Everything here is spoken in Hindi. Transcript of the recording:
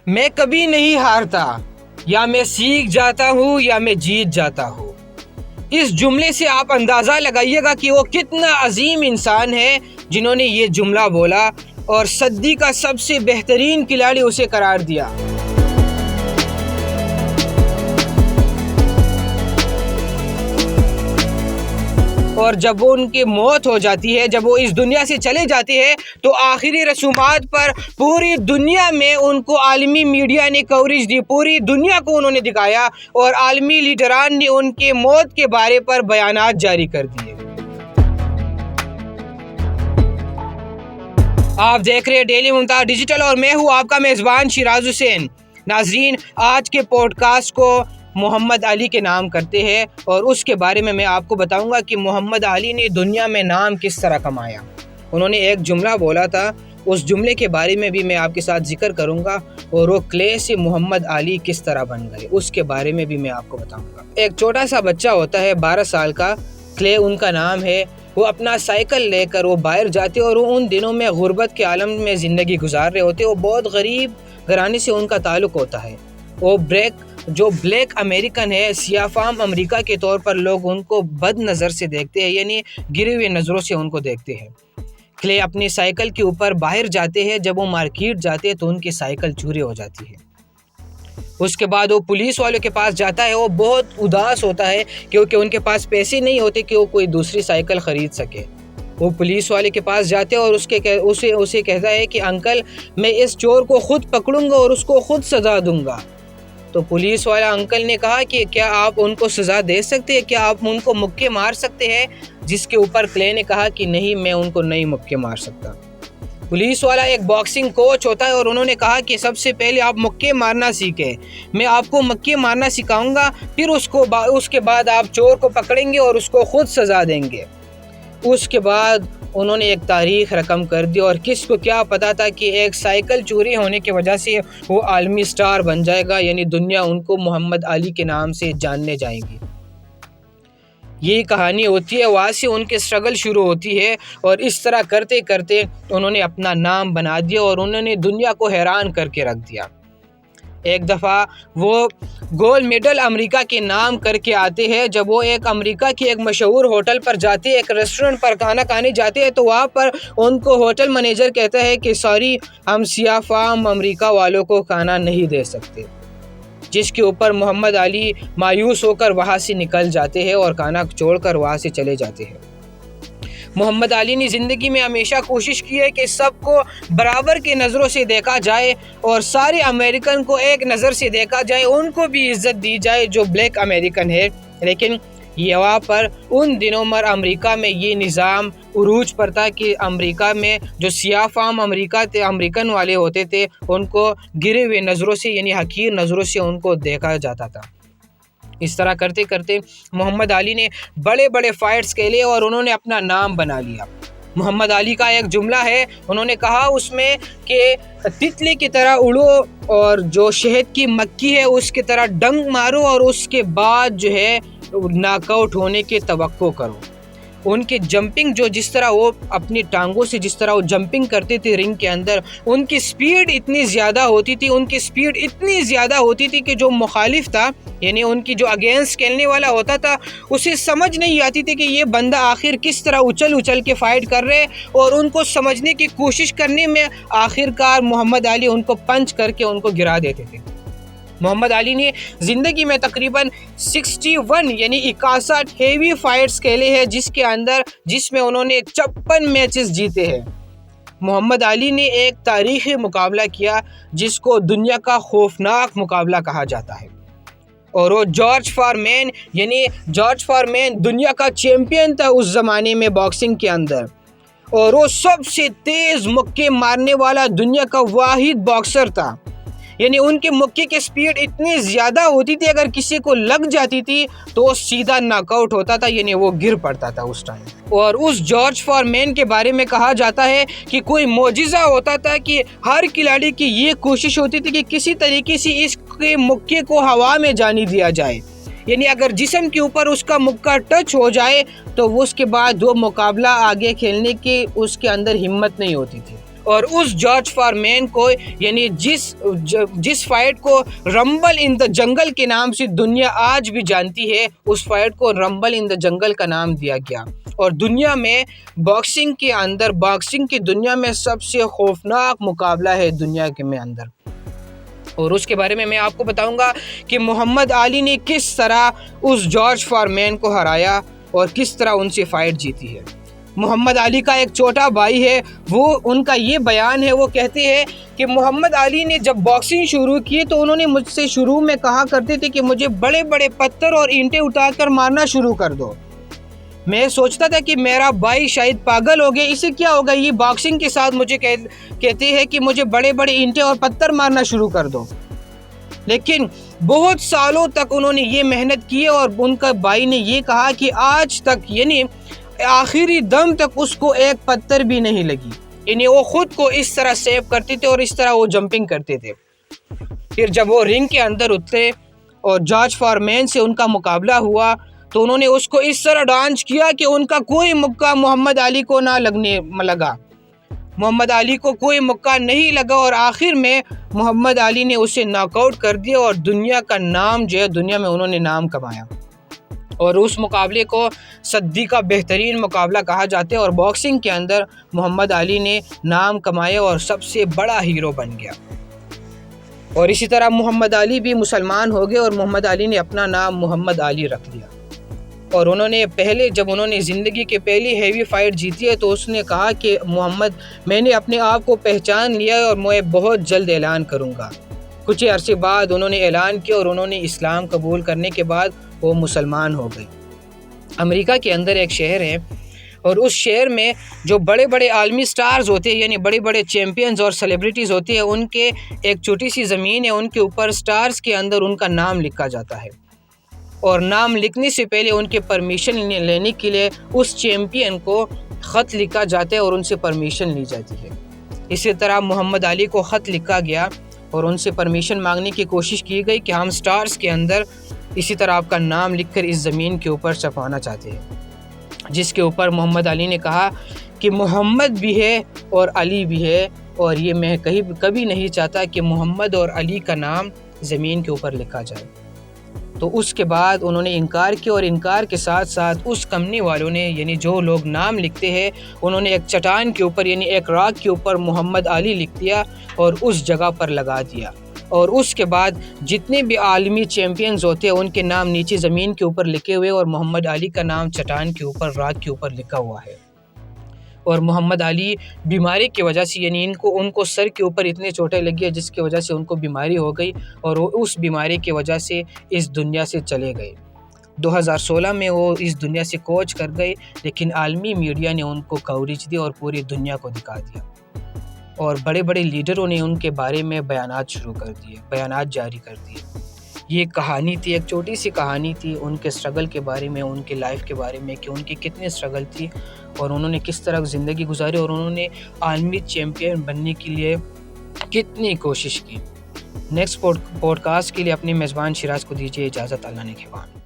मैं कभी नहीं हारता, या मैं सीख जाता हूँ या मैं जीत जाता हूँ। इस जुमले से आप अंदाज़ा लगाइएगा कि वो कितना अजीम इंसान है जिन्होंने ये जुमला बोला और सदी का सबसे बेहतरीन खिलाड़ी उसे करार दिया। और जब वो उनकी मौत हो जाती है, जब वो इस दुनिया से चले जाते हैं, तो आखिरी रसूमात पर पूरी दुनिया में उनको आलमी मीडिया ने कवरेज दी, पूरी दुनिया को उन्होंने दिखाया और आलमी लीडरान ने उनके मौत के बारे पर बयानात जारी कर दिए। आप देख रहे हैं डेली मुमताज़ डिजिटल और मैं हूँ आपका मेज़बान शिराज हुसैन। नाजरीन, आज के पॉडकास्ट को मोहम्मद अली के नाम करते हैं और उसके बारे में मैं आपको बताऊंगा कि मोहम्मद अली ने दुनिया में नाम किस तरह कमाया। उन्होंने एक जुमला बोला था, उस जुमले के बारे में भी मैं आपके साथ जिक्र करूंगा और वो क्ले से मोहम्मद अली किस तरह बन गए उसके बारे में भी मैं आपको बताऊंगा। एक छोटा सा बच्चा होता है 12 साल का, क्ले उनका नाम है। वो अपना साइकिल लेकर वो बाहर जाते और वो उन दिनों में गुर्बत के आलम में ज़िंदगी गुजार रहे होते। वो बहुत गरीब घराने से उनका ताल्लुक़ होता है। वो जो ब्लैक अमेरिकन है, सियाफाम अमेरिका के तौर पर लोग उनको बद नज़र से देखते हैं, यानी गिरे हुए नज़रों से उनको देखते हैं। क्ले अपनी साइकिल के ऊपर बाहर जाते हैं। जब वो मार्केट जाते हैं तो उनकी साइकिल चोरी हो जाती है। उसके बाद वो पुलिस वालों के पास जाता है। वो बहुत उदास होता है क्योंकि उनके पास पैसे नहीं होते कि वो कोई दूसरी साइकिल ख़रीद सके। वो पुलिस वाले के पास जाते हैं और उसे कहता है कि अंकल, मैं इस चोर को खुद पकड़ूंगा और उसको खुद सज़ा दूंगा। तो पुलिस वाला अंकल ने कहा कि क्या आप उनको सज़ा दे सकते हैं, क्या आप उनको मुक्के मार सकते हैं? जिसके ऊपर क्ले ने कहा कि नहीं, मैं उनको नहीं मुक्के मार सकता। पुलिस वाला एक बॉक्सिंग कोच होता है और उन्होंने कहा कि सबसे पहले आप मुक्के मारना सीखें, मैं आपको मुक्के मारना सिखाऊंगा, फिर उसके बाद आप चोर को पकड़ेंगे और उसको खुद सज़ा देंगे। उसके बाद उन्होंने एक तारीख रकम कर दी और किसको क्या पता था कि एक साइकिल चोरी होने की वजह से वो आलमी स्टार बन जाएगा, यानी दुनिया उनको मोहम्मद अली के नाम से जानने जाएगी। ये कहानी होती है, वहाँ से उनके स्ट्रगल शुरू होती है और इस तरह करते करते उन्होंने अपना नाम बना दिया और उन्होंने दुनिया को हैरान करके रख दिया। एक दफ़ा वो गोल्ड मेडल अमेरिका के नाम करके आते हैं। जब वो एक अमेरिका की एक मशहूर होटल पर जाते हैं, एक रेस्टोरेंट पर खाना खाने जाते हैं, तो वहाँ पर उनको होटल मैनेजर कहता है कि सॉरी, हम सियाफाम अमेरिका वालों को खाना नहीं दे सकते। जिसके ऊपर मोहम्मद अली मायूस होकर वहाँ से निकल जाते हैं और खाना छोड़कर वहाँ से चले जाते हैं। मोहम्मद अली ने ज़िंदगी में हमेशा कोशिश की है कि सबको बराबर की नज़रों से देखा जाए और सारे अमेरिकन को एक नज़र से देखा जाए, उनको भी इज़्ज़त दी जाए जो ब्लैक अमेरिकन है। लेकिन यहाँ पर उन दिनों में अमेरिका में ये निज़ाम उरूज पर था कि अमेरिका में जो सियाफाम अमेरिकन वाले होते थे, उनको गिरे हुए नज़रों से, यानी हकीर नज़रों से उनको देखा जाता था। इस तरह करते करते मोहम्मद अली ने बड़े बड़े फाइट्स खेले और उन्होंने अपना नाम बना लिया। मोहम्मद अली का एक जुमला है, उन्होंने कहा उसमें कि तितली की तरह उड़ो और जो शहद की मक्खी है उसकी तरह डंक मारो और उसके बाद जो है नॉकआउट होने की तवक्को करो। उनकी जंपिंग जिस तरह वो अपनी टांगों से जिस तरह वो जंपिंग करते थे रिंग के अंदर, उनकी स्पीड इतनी ज़्यादा होती थी कि जो मुखालिफ था, यानी उनकी जो अगेंस्ट खेलने वाला होता था, उसे समझ नहीं आती थी कि ये बंदा आखिर किस तरह उछल के फाइट कर रहे हैं। और उनको समझने की कोशिश करने में आखिरकार मोहम्मद अली उनको पंच करके उनको गिरा देते थे। मोहम्मद अली ने ज़िंदगी में तकरीबन 61 यानी 61 हेवी फाइट्स खेले हैं, जिसमें उन्होंने 56 मैचेस जीते हैं। मोहम्मद अली ने एक तारीख़ी मुकाबला किया जिसको दुनिया का खौफनाक मुकाबला कहा जाता है, और वो जॉर्ज फॉरमैन दुनिया का चैम्पियन था उस ज़माने में बॉक्सिंग के अंदर, और वो सबसे तेज़ मुक्के मारने वाला दुनिया का वाहिद बॉक्सर था। यानी उनके मुक्के की स्पीड इतनी ज़्यादा होती थी, अगर किसी को लग जाती थी तो वो सीधा नॉकआउट होता था, यानी वो गिर पड़ता था उस टाइम। और उस जॉर्ज फॉरमैन के बारे में कहा जाता है कि कोई मोजिज़ा होता था कि हर खिलाड़ी की ये कोशिश होती थी कि किसी तरीके से इसके मुक्के को हवा में जाने दिया जाए, यानी अगर जिस्म के ऊपर उसका मुक्का टच हो जाए तो उसके बाद वो मुकाबला आगे खेलने की उसके अंदर हिम्मत नहीं होती थी। और उस जॉर्ज फॉरमैन को यानी जिस फाइट को रंबल इन द जंगल के नाम से दुनिया आज भी जानती है, उस फाइट को रंबल इन द जंगल का नाम दिया गया। और दुनिया में बॉक्सिंग की दुनिया में सबसे खौफनाक मुकाबला है दुनिया के में अंदर। और उसके बारे में मैं आपको बताऊंगा कि मोहम्मद अली ने किस तरह उस जॉर्ज फॉरमैन को हराया और किस तरह उनसे फाइट जीती है। मोहम्मद अली का एक छोटा भाई है, उनका ये बयान है, वो कहते हैं कि मोहम्मद अली ने जब बॉक्सिंग शुरू की तो उन्होंने मुझसे शुरू में कहा करते थे कि मुझे बड़े बड़े पत्थर और ईंटें उठाकर मारना शुरू कर दो। मैं सोचता था कि मेरा भाई शायद पागल हो गया, इसे क्या होगा, ये बॉक्सिंग के साथ मुझे कहते हैं कि मुझे बड़े बड़े ईंटें और पत्थर मारना शुरू कर दो। लेकिन बहुत सालों तक उन्होंने ये मेहनत की और उनका भाई ने ये कहा कि आज तक यानी आखिरी दम तक उसको एक पत्थर भी नहीं लगी। यानी वो खुद को इस तरह सेव करते थे और इस तरह वो जंपिंग करते थे। फिर जब वो रिंग के अंदर उतरे और जॉर्ज फॉरमैन से उनका मुकाबला हुआ तो उन्होंने उसको इस तरह डांस किया कि उनका कोई मुक्का मोहम्मद अली को ना लगा। मोहम्मद अली को कोई मुक्का नहीं लगा और आखिर में मोहम्मद अली ने उसे नॉकआउट कर दिया और दुनिया का नाम जो है, दुनिया में उन्होंने नाम कमाया। और उस मुकाबले को सदी का बेहतरीन मुकाबला कहा जाता है और बॉक्सिंग के अंदर मोहम्मद अली ने नाम कमाया और सबसे बड़ा हीरो बन गया। और इसी तरह मोहम्मद अली भी मुसलमान हो गए और मोहम्मद अली ने अपना नाम मोहम्मद अली रख लिया। और उन्होंने जब उन्होंने ज़िंदगी की पहली हैवी फाइट जीती है तो उसने कहा कि मोहम्मद, मैंने अपने आप को पहचान लिया है और मैं बहुत जल्द ऐलान करूँगा। कुछ ही अरसे बाद उन्होंने ऐलान किया और उन्होंने इस्लाम कबूल करने के बाद वो मुसलमान हो गए। अमेरिका के अंदर एक शहर है और उस शहर में जो बड़े बड़े आलमी स्टार्स होते हैं यानी बड़े बड़े चैम्पियंस और सेलिब्रिटीज़ होते हैं, उनके एक छोटी सी ज़मीन है, उनके ऊपर स्टार्स के अंदर उनका नाम लिखा जाता है। और नाम लिखने से पहले उनके परमिशन लेने के लिए उस चैम्पियन को ख़त लिखा जाता है और उनसे परमिशन ली जाती है। इसी तरह मोहम्मद अली को ख़त लिखा गया और उनसे परमिशन मांगने की कोशिश की गई कि हम स्टार्स के अंदर इसी तरह आपका नाम लिखकर इस ज़मीन के ऊपर छपवाना चाहते हैं। जिसके ऊपर मोहम्मद अली ने कहा कि मोहम्मद भी है और अली भी है और ये मैं कभी नहीं चाहता कि मोहम्मद और अली का नाम ज़मीन के ऊपर लिखा जाए। तो उसके बाद उन्होंने इनकार किया और इनकार के साथ साथ उस कंपनी वालों ने यानी जो लोग नाम लिखते हैं उन्होंने एक चट्टान के ऊपर यानी एक रॉक के ऊपर मोहम्मद अली लिख दिया और उस जगह पर लगा दिया। और उसके बाद जितने भी आलमी चैम्पियंस होते हैं उनके नाम नीचे ज़मीन के ऊपर लिखे हुए और मोहम्मद अली का नाम चट्टान के ऊपर रॉक के ऊपर लिखा हुआ है। और मोहम्मद अली बीमारी की वजह से यानी उनको सर के ऊपर इतने चोटें लगी है जिसकी वजह से उनको बीमारी हो गई और वो उस बीमारी की वजह से इस दुनिया से चले गए। 2016 में वो इस दुनिया से कोच कर गए, लेकिन आलमी मीडिया ने उनको कवरेज दी और पूरी दुनिया को दिखा दिया और बड़े बड़े लीडरों ने उनके बारे में बयानात जारी कर दिए। ये कहानी थी, एक छोटी सी कहानी थी उनके स्ट्रगल के बारे में, उनके लाइफ के बारे में कि उनकी कितनी स्ट्रगल थी और उन्होंने किस तरह ज़िंदगी गुजारी और उन्होंने आलमी चैम्पियन बनने के लिए कितनी कोशिश की। नेक्स्ट पॉडकास्ट के लिए अपने मेज़बान शिराज को दीजिए इजाज़त। अल्लाह ने के बाद।